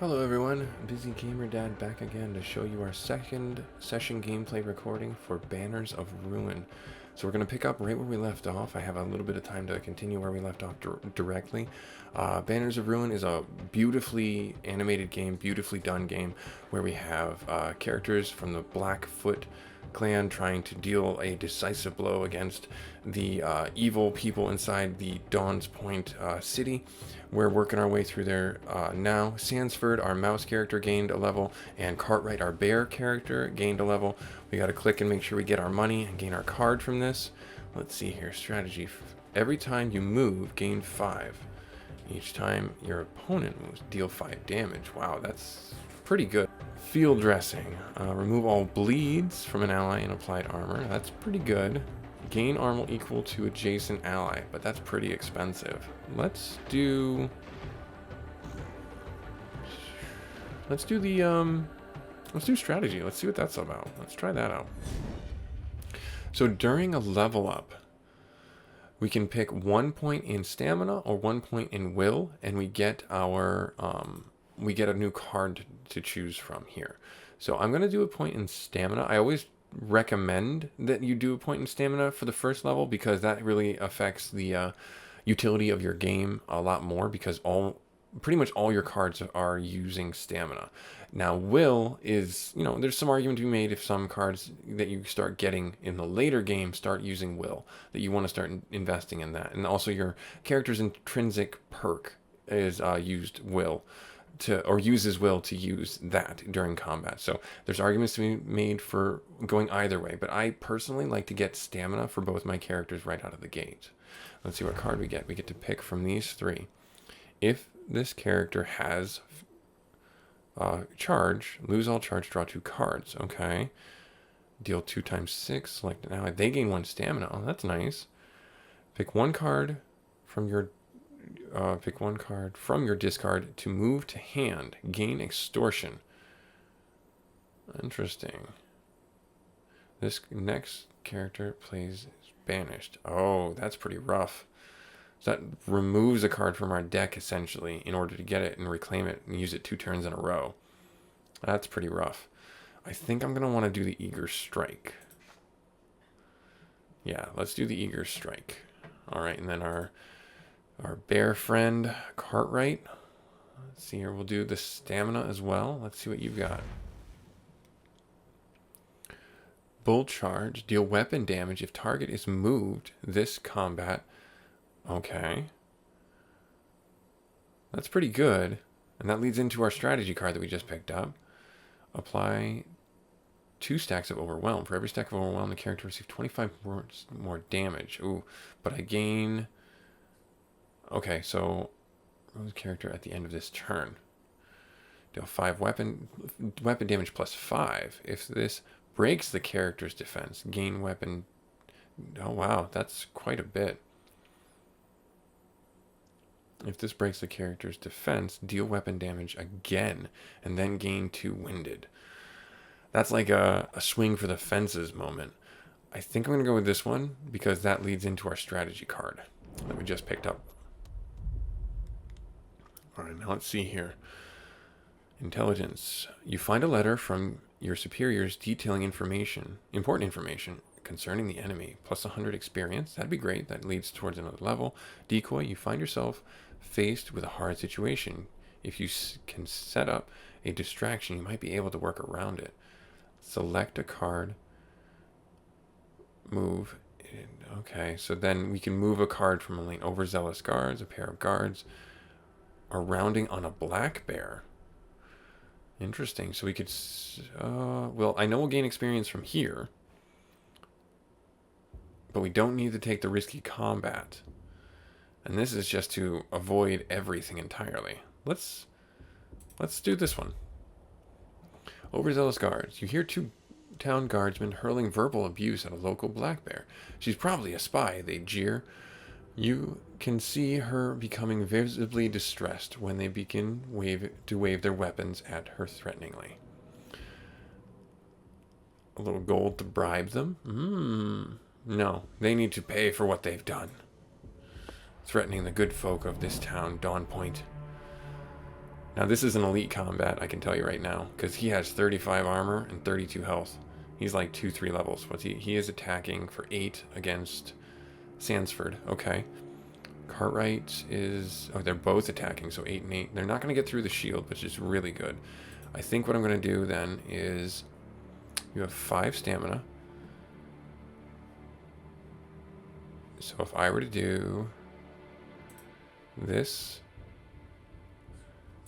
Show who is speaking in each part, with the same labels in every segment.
Speaker 1: Hello everyone, Busy Gamer Dad back again to show you our second session gameplay recording for Banners of Ruin. So we're going to pick up right where we left off. I have a little bit of time to continue where we left off directly. Banners of Ruin is a beautifully animated game, beautifully done game, where we have characters from the Blackfoot clan trying to deal a decisive blow against the evil people inside the Dawn's Point city. We're working our way through there now. Sansford, our mouse character, gained a level, and Cartwright, our bear character, gained a level. We got to click and make sure we get our money and gain our card from this. Let's see here. Strategy. Every time you move, gain 5. Each time your opponent moves, deal 5 damage. Wow, that's pretty good. Field dressing. Remove all bleeds from an ally and applied armor. That's pretty good. Gain armor equal to adjacent ally, but that's pretty expensive. Let's do strategy. Let's see what that's about. Let's try that out. So during a level up, we can pick 1 point in stamina or 1 point in will, and we get our we get a new card to choose from here. So I'm going to do a point in stamina. I always recommend that you do a point in stamina for the first level because that really affects the utility of your game a lot more, because pretty much all your cards are using stamina. Now will is, there's some argument to be made if some cards that you start getting in the later game start using will, that you want to start investing in that. And also your character's intrinsic perk is used will or uses will to use that during combat. So there's arguments to be made for going either way, but I personally like to get stamina for both my characters right out of the gate. Let's see what card we get. We get to pick from these 3. If this character has charge, lose all charge, draw 2 cards. Okay. Deal 2 times 6. Select an ally. They gain 1 stamina. Oh, that's nice. Pick 1 card from your discard to move to hand. Gain extortion. Interesting. This next character plays banished. Oh, that's pretty rough. So that removes a card from our deck, essentially, in order to get it and reclaim it and use it 2 turns in a row. That's pretty rough. I think I'm going to want to do the Eager Strike. Yeah, let's do the Eager Strike. All right, and then our bear friend, Cartwright. Let's see here. We'll do the stamina as well. Let's see what you've got. Bull charge. Deal weapon damage if target is moved this combat. Okay. That's pretty good. And that leads into our strategy card that we just picked up. Apply 2 stacks of Overwhelm. For every stack of Overwhelm, the character receives 25 more damage. Ooh, but I gain... Okay, so remove the character at the end of this turn. Deal 5 weapon damage plus 5. If this breaks the character's defense, gain weapon... Oh wow, that's quite a bit. If this breaks the character's defense, deal weapon damage again, and then gain 2 winded. That's like a swing for the fences moment. I think I'm going to go with this one, because that leads into our strategy card that we just picked up. Alright, now let's see here. Intelligence. You find a letter from your superiors detailing important information concerning the enemy, plus 100 experience. That'd be great. That leads towards another level. Decoy. You find yourself faced with a hard situation. If you can set up a distraction, you might be able to work around it. Select a card. Move. Okay, so then we can move a card from a lane. Overzealous guards, a pair of guards are rounding on a black bear. Interesting. So we could... well, I know we'll gain experience from here, but we don't need to take the risky combat. And this is just to avoid everything entirely. Let's do this one. Overzealous guards. You hear 2 town guardsmen hurling verbal abuse at a local black bear. She's probably a spy, they jeer. You can see her becoming visibly distressed when they begin to wave their weapons at her threateningly. A little gold to bribe them? No, they need to pay for what they've done. Threatening the good folk of this town, Dawn Point. Now this is an elite combat, I can tell you right now, because he has 35 armor and 32 health. He's like 2-3 levels. What's he? He is attacking for 8 against Sansford. Okay. Cartwright is... Oh, they're both attacking, so 8 and 8. They're not going to get through the shield, which is really good. I think what I'm going to do then is... You have 5 stamina. So if I were to do... this...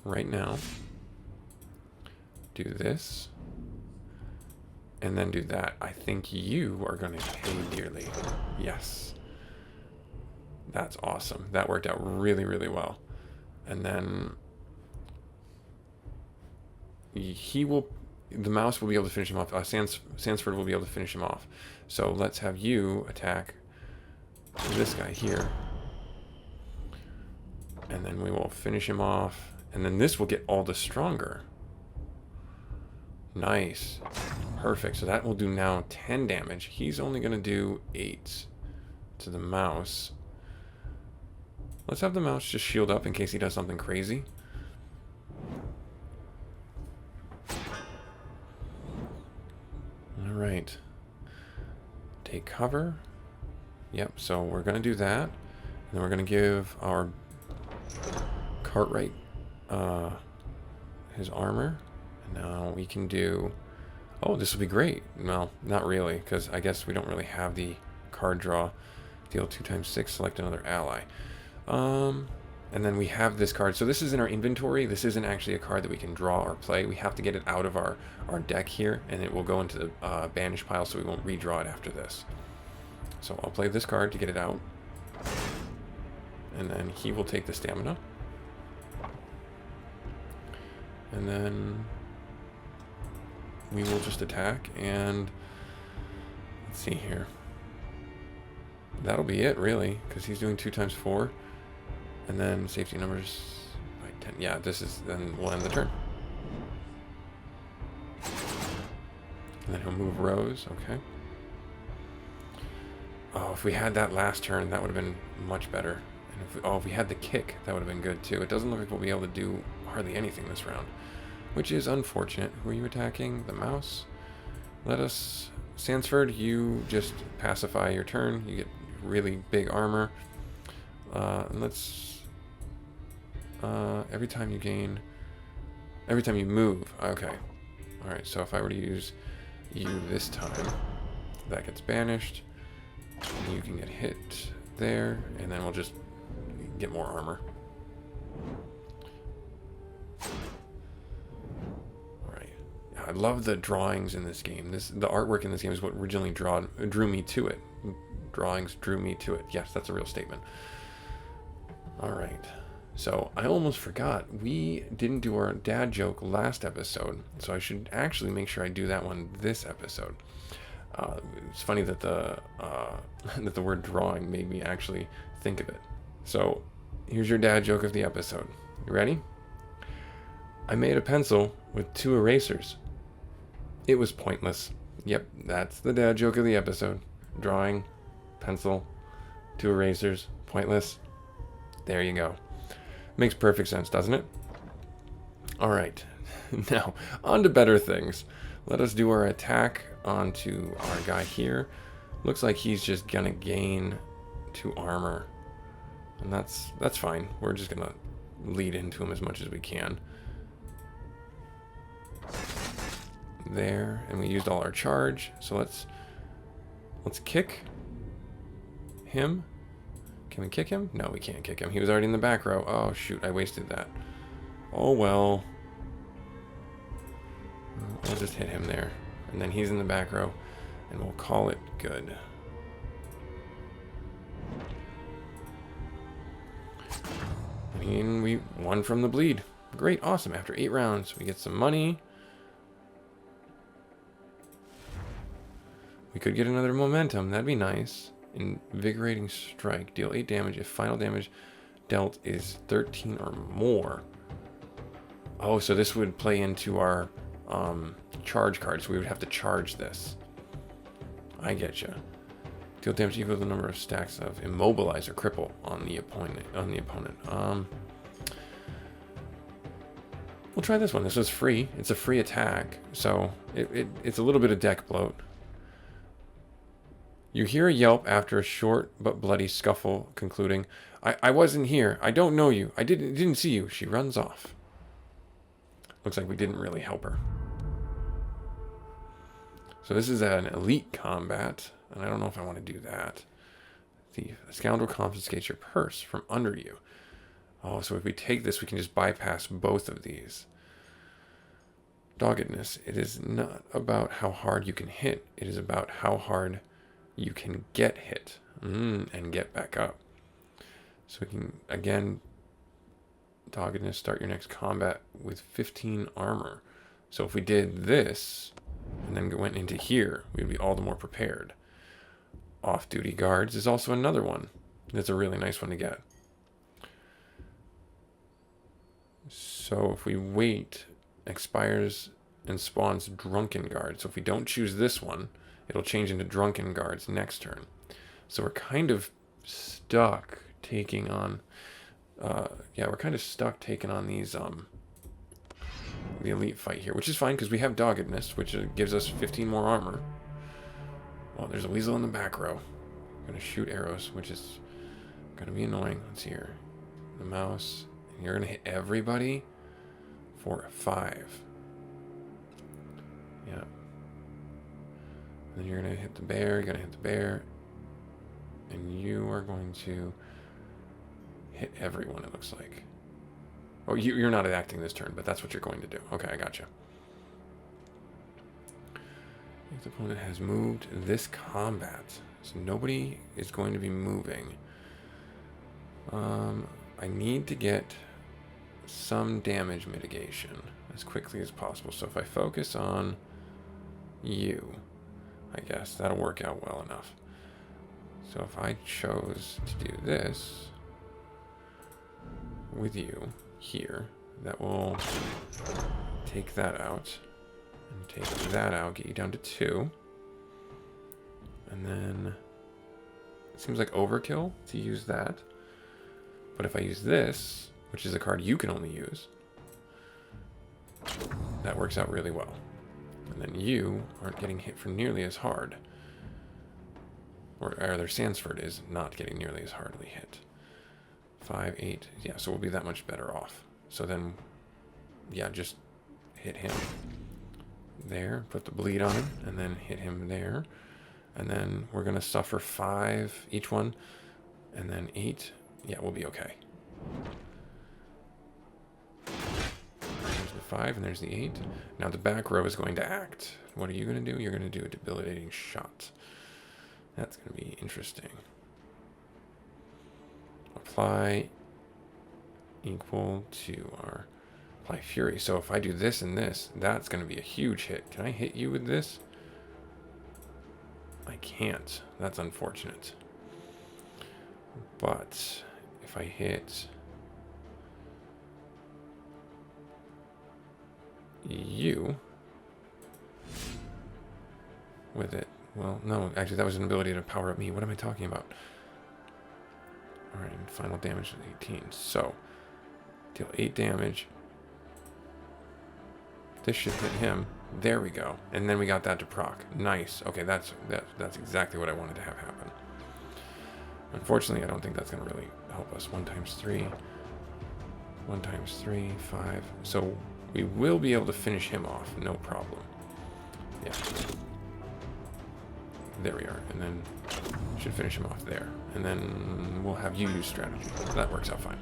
Speaker 1: right now... do this... and then do that, I think you are going to pay dearly. Yes. That's awesome. That worked out really, really well. And then he will, the mouse will be able to finish him off. Sansford will be able to finish him off. So let's have you attack this guy here. And then we will finish him off. And then this will get all the stronger. Nice. Perfect. So that will do now 10 damage. He's only going to do 8 to the mouse. Let's have the mouse just shield up in case he does something crazy. Alright. Take cover. Yep, so we're going to do that. And then we're going to give our Cartwright his armor. And now we can do... Oh, this will be great. Well, not really, because I guess we don't really have the card draw. Deal 2x6, select another ally. And then we have this card. So this is in our inventory. This isn't actually a card that we can draw or play. We have to get it out of our deck here, and it will go into the banish pile, so we won't redraw it after this. So I'll play this card to get it out. And then he will take the stamina. And then we will just attack, and let's see here. That'll be it, really, because he's doing 2x4. And then safety numbers by 10. Yeah, this is, then we'll end the turn. And then he'll move rows, okay. Oh, if we had that last turn, that would have been much better. And if we had the kick, that would have been good too. It doesn't look like we'll be able to do hardly anything this round, which is unfortunate. Who are you attacking? The mouse? Let us... Sansford, you just pacify your turn. You get really big armor. And let's... every time you move. Okay. Alright, so if I were to use you this time, that gets banished. You can get hit there, and then we'll just get more armor. Alright. I love the drawings in this game. The artwork in this game is what originally drew me to it. Drawings drew me to it. Yes, that's a real statement. Alright. So, I almost forgot. We didn't do our dad joke last episode, so I should actually make sure I do that one this episode. It's funny that the word drawing made me actually think of it. So, here's your dad joke of the episode. You ready? I made a pencil with 2 erasers. It was pointless. Yep, that's the dad joke of the episode. Drawing, pencil, 2 erasers, pointless. There you go. Makes perfect sense, doesn't it? Alright, now, on to better things. Let us do our attack onto our guy here. Looks like he's just gonna gain 2 armor. And that's fine. We're just gonna lead into him as much as we can. There, and we used all our charge, so let's kick him. Can we kick him? No, we can't kick him. He was already in the back row. Oh, shoot. I wasted that. Oh, well. We'll just hit him there. And then he's in the back row. And we'll call it good. And we won from the bleed. Great. Awesome. After 8 rounds, we get some money. We could get another momentum. That'd be nice. Invigorating strike. Deal 8 damage if final damage dealt is 13 or more. Oh, so this would play into our charge card, so we would have to charge this. I get you. Deal damage equal to the number of stacks of immobilize or cripple on the opponent. We'll try this one. This is free. It's a free attack, so it's a little bit of deck bloat. You hear a yelp after a short but bloody scuffle, concluding, I wasn't here. I don't know you. I didn't see you. She runs off. Looks like we didn't really help her. So this is an elite combat, and I don't know if I want to do that. Thief. The scoundrel confiscates your purse from under you. Oh, so if we take this, we can just bypass both of these. Doggedness. It is not about how hard you can hit. It is about how hard you can get hit and get back up. So we can, again, doggedness, start your next combat with 15 armor. So if we did this and then went into here, we'd be all the more prepared. Off-duty guards is also another one. That's a really nice one to get. So if we wait, expires and spawns drunken guards. So if we don't choose this one, it'll change into drunken guards next turn. So we're kind of stuck taking on we're kind of stuck taking on these the elite fight here, which is fine because we have doggedness, which gives us 15 more armor. Well, there's a weasel in the back row. I'm gonna shoot arrows, which is gonna be annoying. Let's see here. The mouse. And you're gonna hit everybody for 5. Yeah. And then you're gonna hit the bear, you're gonna hit the bear. And you are going to hit everyone, it looks like. Oh, you're not acting this turn, but that's what you're going to do. Okay, I gotcha. If the opponent has moved this combat, so nobody is going to be moving. I need to get some damage mitigation as quickly as possible. So if I focus on you, I guess that'll work out well enough. So if I chose to do this with you here, that will take that out and take that out, get you down to 2. And then it seems like overkill to use that. But if I use this, which is a card you can only use, that works out really well. And then you aren't getting hit for nearly as hard. Or rather, Sansford is not getting nearly as hardly hit. 5, 8, yeah, so we'll be that much better off. So then, yeah, just hit him there, put the bleed on him, and then hit him there. And then we're going to suffer 5 each one, and then 8. Yeah, we'll be okay. There's the 5, and there's the 8. Now the back row is going to act. What are you going to do? You're going to do a debilitating shot. That's going to be interesting. Apply equal to our apply fury. So if I do this and this, that's going to be a huge hit. Can I hit you with this? I can't. That's unfortunate. But if I hit you with it, well, no, actually that was an ability to power up me. What am I talking about? Alright, final damage is 18. So, deal 8 damage. This should hit him. There we go. And then we got that to proc. Nice. Okay, that's exactly what I wanted to have happen. Unfortunately, I don't think that's going to really help us. 1 times 3. 1 times 3, 5. So, we will be able to finish him off. No problem. Yeah. There we are. And then should finish him off there. And then we'll have you use strategy. That works out fine.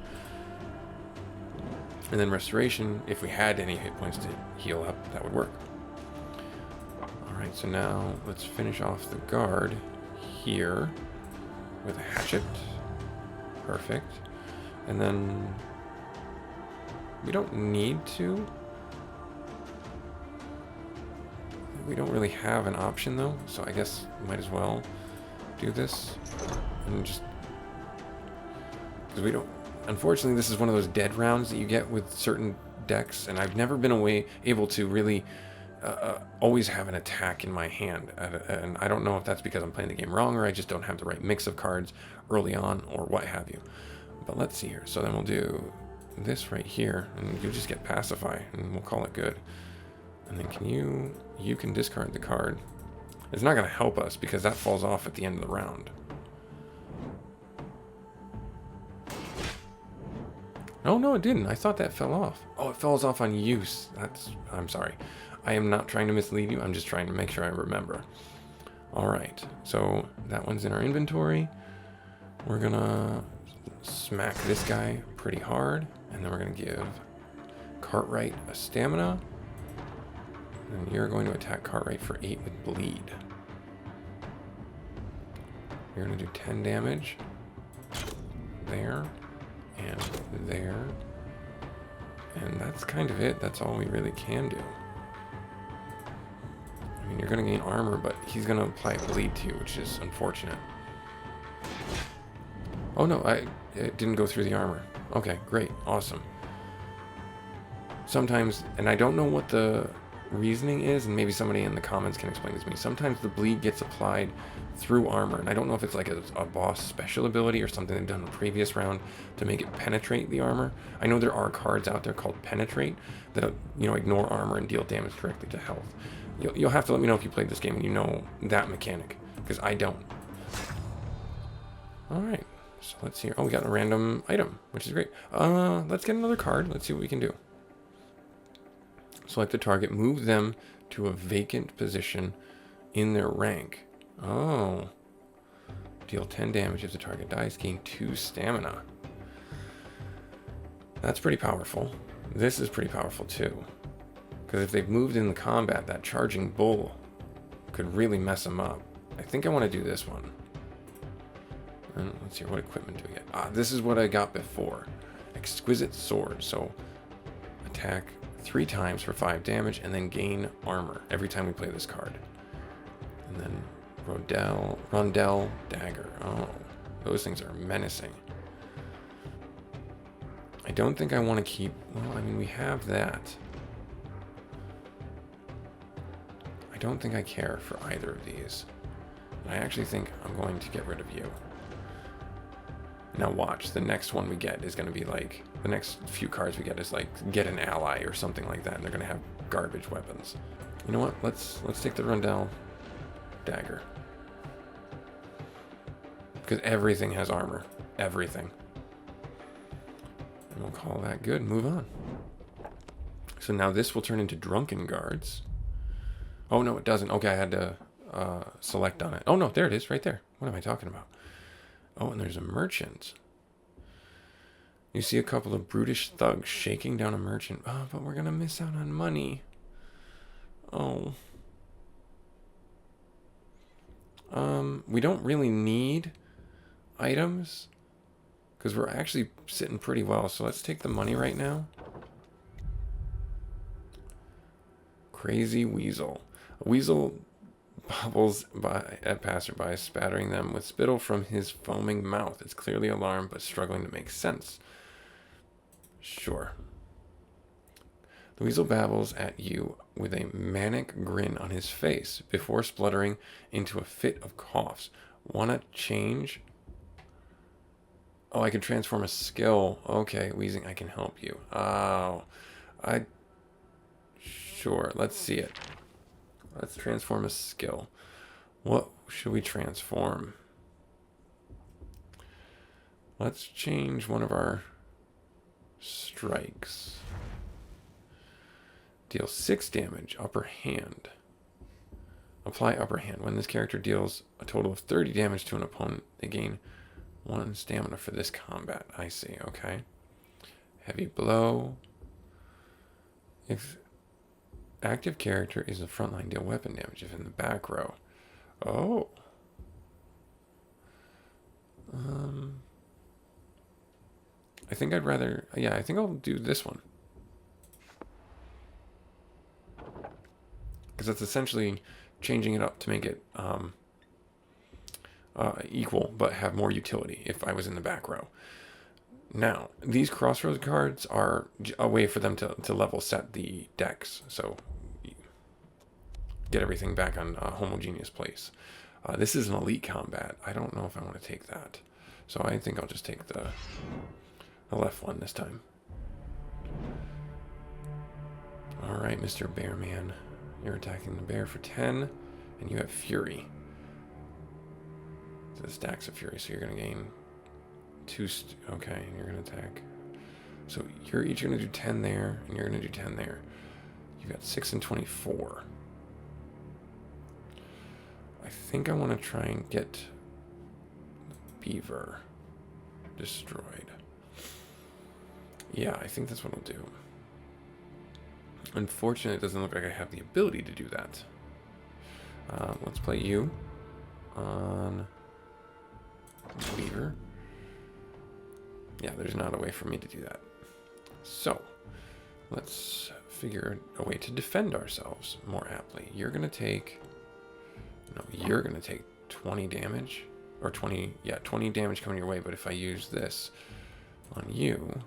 Speaker 1: And then restoration, if we had any hit points to heal up, that would work. Alright, so now let's finish off the guard here with a hatchet. Perfect. And then we don't need to. We don't really have an option though, so I guess might as well do this. And just because we don't, unfortunately this is one of those dead rounds that you get with certain decks, and I've never been able to really always have an attack in my hand, and I don't know if that's because I'm playing the game wrong or I just don't have the right mix of cards early on or what have you. But let's see here. So then we'll do this right here, and you just get pacify, and we'll call it good. And then you can discard the card. It's not going to help us because that falls off at the end of the round. Oh, no, it didn't. I thought that fell off. Oh, it falls off on use. I'm sorry. I am not trying to mislead you. I'm just trying to make sure I remember. All right. So that one's in our inventory. We're going to smack this guy pretty hard. And then we're going to give Cartwright a stamina. And you're going to attack Cartwright for 8 with bleed. You're going to do 10 damage. There. And there. And that's kind of it. That's all we really can do. I mean, you're going to gain armor, but he's going to apply bleed to you, which is unfortunate. Oh no, it didn't go through the armor. Okay, great. Awesome. Sometimes, and I don't know what the reasoning is, and maybe somebody in the comments can explain this to me. Sometimes the bleed gets applied through armor, and I don't know if it's like a boss special ability or something they've done in the previous round to make it penetrate the armor. I know there are cards out there called Penetrate that, you know, ignore armor and deal damage directly to health. You'll have to let me know if you played this game and you know that mechanic, because I don't. Alright, so let's see here. Oh, we got a random item, which is great. Let's get another card. Let's see what we can do. Select the target, move them to a vacant position in their rank. Oh. Deal 10 damage if the target dies, gain 2 stamina. That's pretty powerful. This is pretty powerful too. Because if they've moved in the combat, that charging bull could really mess them up. I think I want to do this one. And let's see, what equipment do we get? Ah, this is what I got before. Exquisite sword. So attack 3 times for 5 damage and then gain armor every time we play this card. And then Rondell dagger. Oh, those things are menacing. I don't think I want to keep, well, I mean, we have that. I don't think I care for either of these. I actually think I'm going to get rid of you. Now watch, the next one we get is going to be like, the next few cards we get is like, get an ally or something like that, and they're going to have garbage weapons. You know what, let's take the Rondell dagger. Because everything has armor. Everything. And we'll call that good, move on. So now this will turn into Drunken Guards. Oh no, it doesn't. Okay, I had to select on it. Oh no, there it is, right there. What am I talking about? Oh, and there's a merchant. You see a couple of brutish thugs shaking down a merchant. Oh, but we're gonna miss out on money. Oh. We don't really need items because we're actually sitting pretty well. So let's take the money right now. Crazy Weasel. A weasel bobbles by at passerby, spattering them with spittle from his foaming mouth. It's clearly alarmed, but struggling to make sense. Sure. The weasel babbles at you with a manic grin on his face before spluttering into a fit of coughs. Wanna change? Oh, I can transform a skill. Okay, wheezing, I can help you. Oh, sure, let's see it. Let's transform a skill. What should we transform? Let's change one of our strikes. Deal 6 damage, upper hand. Apply upper hand. When this character deals a total of 30 damage to an opponent, they gain 1 stamina for this combat. I see, okay. Heavy blow. If active character is a frontline, deal weapon damage if in the back row. Oh. I think I'd rather, yeah, I think I'll do this one. Because that's essentially changing it up to make it equal, but have more utility if I was in the back row. Now, these crossroads cards are a way for them to level set the decks, so get everything back on a homogeneous place. This is an elite combat. I don't know if I want to take that. So I think I'll just take the left one this time. Alright, Mr. Bear Man. You're attacking the bear for 10, and you have Fury. So the stacks of Fury, so you're going to gain 2... okay, and you're going to attack. So you're each going to do 10 there, and you're going to do 10 there. You've got 6 and 24. I think I want to try and get the beaver destroyed. Yeah, I think that's what I'll do. Unfortunately, it doesn't look like I have the ability to do that. Let's play you on beaver. Yeah, there's not a way for me to do that. So, let's figure a way to defend ourselves more aptly. You're going to take... no, you're going to take 20 damage. Or 20... yeah, 20 damage coming your way. But if I use this on you,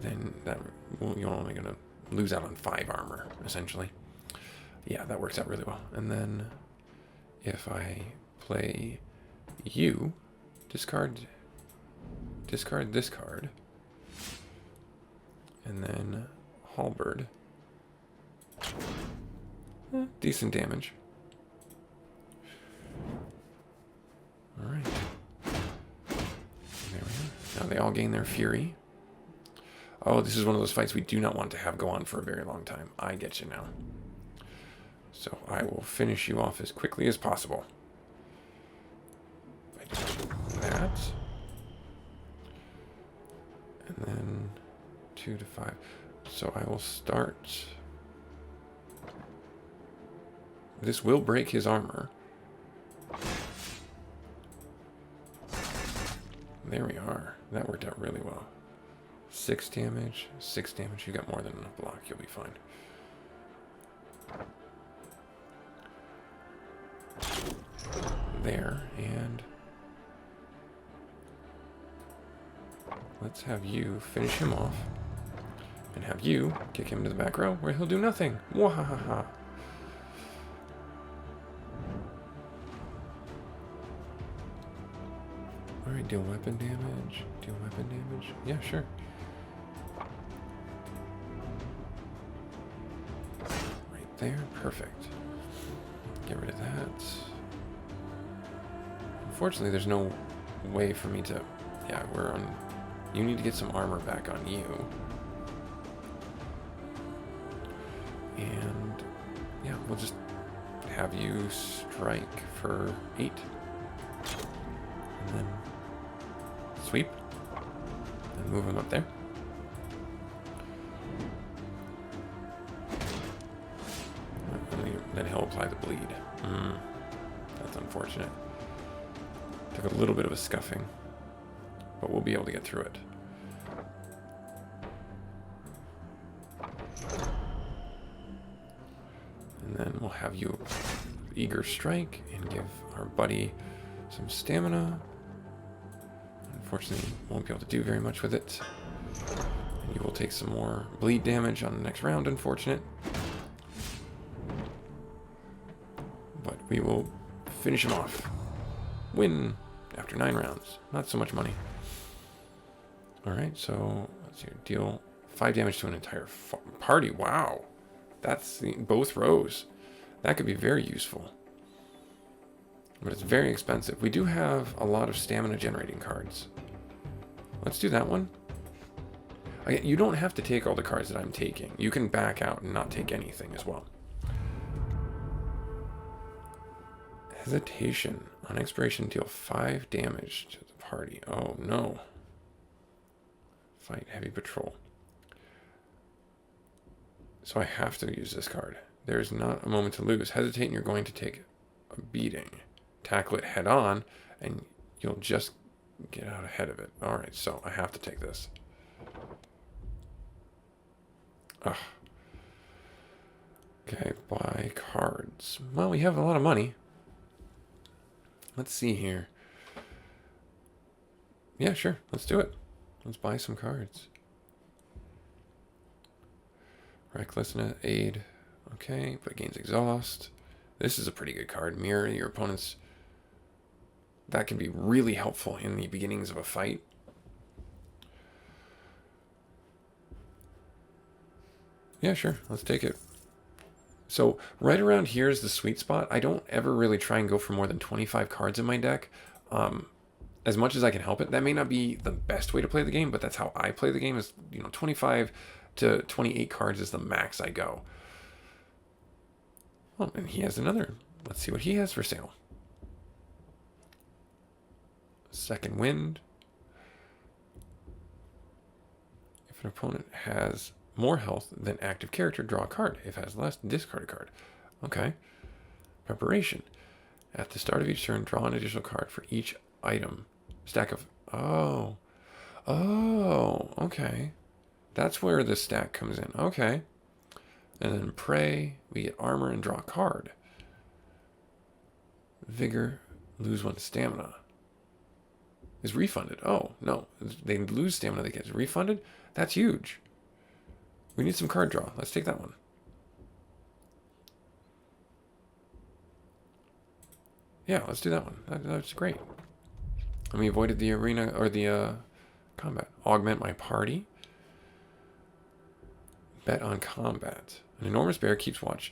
Speaker 1: then that... well, you're only going to lose out on 5 armor, essentially. Yeah, that works out really well. And then if I play you, discard this card, and then halberd. Decent damage. Alright. There we go. Now they all gain their fury. Oh, this is one of those fights we do not want to have go on for a very long time. I get you now. So I will finish you off as quickly as possible. I do that. And then 2 to 5. So I will start. This will break his armor. There we are. That worked out really well. 6 damage. 6 damage. You got more than enough block. You'll be fine. There, and let's have you finish him off, and have you kick him to the back row where he'll do nothing. Wahahaha. Alright, deal weapon damage. Deal weapon damage. Yeah, sure. Right there. Perfect. Get rid of that. Unfortunately, there's no way for me to... yeah, we're on... you need to get some armor back on you. And... yeah, we'll just have you strike for 8. And then sweep. And move him up there. Then he'll apply the bleed. That's unfortunate. Took a little bit of a scuffing, but we'll be able to get through it. And then we'll have you eager strike and give our buddy some stamina. Unfortunately, won't be able to do very much with it. And you will take some more bleed damage on the next round, unfortunate. But we will finish him off. Win after 9 rounds. Not so much money. Alright, so let's see. Deal 5 damage to an entire party. Wow. That's both rows. That could be very useful. But it's very expensive. We do have a lot of stamina generating cards. Let's do that one. Again, you don't have to take all the cards that I'm taking. You can back out and not take anything as well. Hesitation. On expiration, deal 5 damage to the party. Oh, no. Fight heavy patrol. So I have to use this card. There's not a moment to lose. Hesitate and you're going to take a beating. Tackle it head on, and you'll just get out ahead of it. Alright, so I have to take this. Ugh. Okay, buy cards. Well, we have a lot of money. Let's see here. Yeah, sure. Let's do it. Let's buy some cards. Recklessness, aid. Okay, but gains exhaust. This is a pretty good card. Mirror your opponent's... that can be really helpful in the beginnings of a fight. Yeah, sure. Let's take it. So right around here is the sweet spot. I don't ever really try and go for more than 25 cards in my deck. As much as I can help it. That may not be the best way to play the game, but that's how I play the game. Is 25 to 28 cards is the max I go. Oh, and he has another. Let's see what he has for sale. Second Wind. If an opponent has more health than active character, draw a card. If it has less, discard a card. Okay. Preparation. At the start of each turn, draw an additional card for each item. Stack of... Oh. Oh, okay. That's where the stack comes in. Okay. And then pray. We get armor and draw a card. Vigor. Lose 1 stamina. Is refunded. Oh, no. They lose stamina. They get refunded? That's huge. We need some card draw. Let's take that one. Yeah, let's do that one. That's great. And we avoided the arena, or the combat. Augment my party. Bet on combat. An enormous bear keeps watch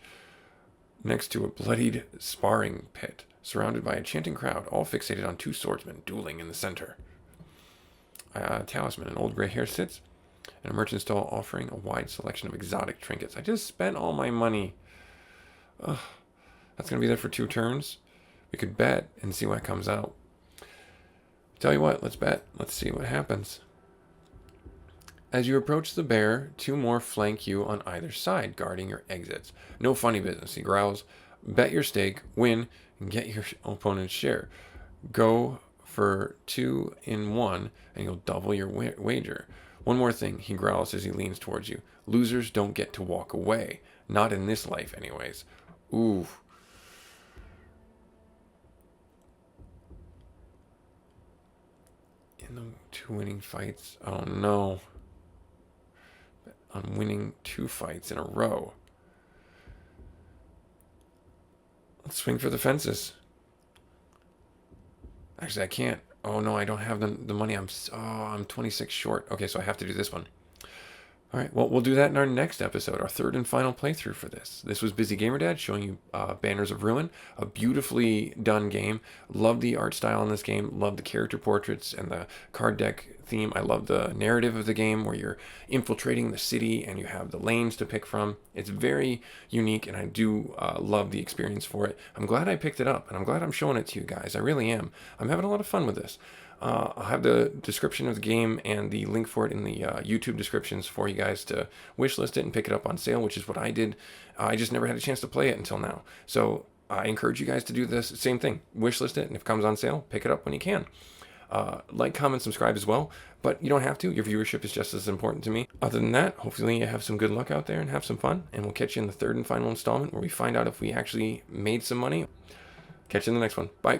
Speaker 1: next to a bloodied sparring pit, surrounded by a chanting crowd, all fixated on 2 swordsmen dueling in the center. Talisman. An old gray hair sits in a merchant stall offering a wide selection of exotic trinkets. I just spent all my money. Ugh. That's going to be there for 2 turns. We could bet and see what comes out. Tell you what, let's bet. Let's see what happens. As you approach the bear, 2 more flank you on either side, guarding your exits. No funny business, he growls. Bet your stake, win, and get your opponent's share. Go for 2 in 1, and you'll double your wager. One more thing, he growls as he leans towards you. Losers don't get to walk away. Not in this life, anyways. Ooh. In the 2 winning fights. Oh, no. On winning 2 fights in a row. Let's swing for the fences. Actually, I can't. Oh no, I don't have the money. I'm 26 short. Okay, so I have to do this one. All right, well, we'll do that in our next episode, our 3rd and final playthrough for this. This was Busy Gamer Dad showing you Banners of Ruin, a beautifully done game. Love the art style in this game. Love the character portraits and the card deck theme. I love the narrative of the game where you're infiltrating the city and you have the lanes to pick from. It's very unique, and I do love the experience for it. I'm glad I picked it up, and I'm glad I'm showing it to you guys. I really am. I'm having a lot of fun with this. I'll have the description of the game and the link for it in the YouTube descriptions for you guys to wishlist it and pick it up on sale, which is what I did. I just never had a chance to play it until now. So I encourage you guys to do this same thing. Wishlist it, and if it comes on sale, pick it up when you can. Like, comment, subscribe as well, but you don't have to. Your viewership is just as important to me. Other than that, hopefully you have some good luck out there and have some fun, and we'll catch you in the 3rd and final installment where we find out if we actually made some money. Catch you in the next one. Bye.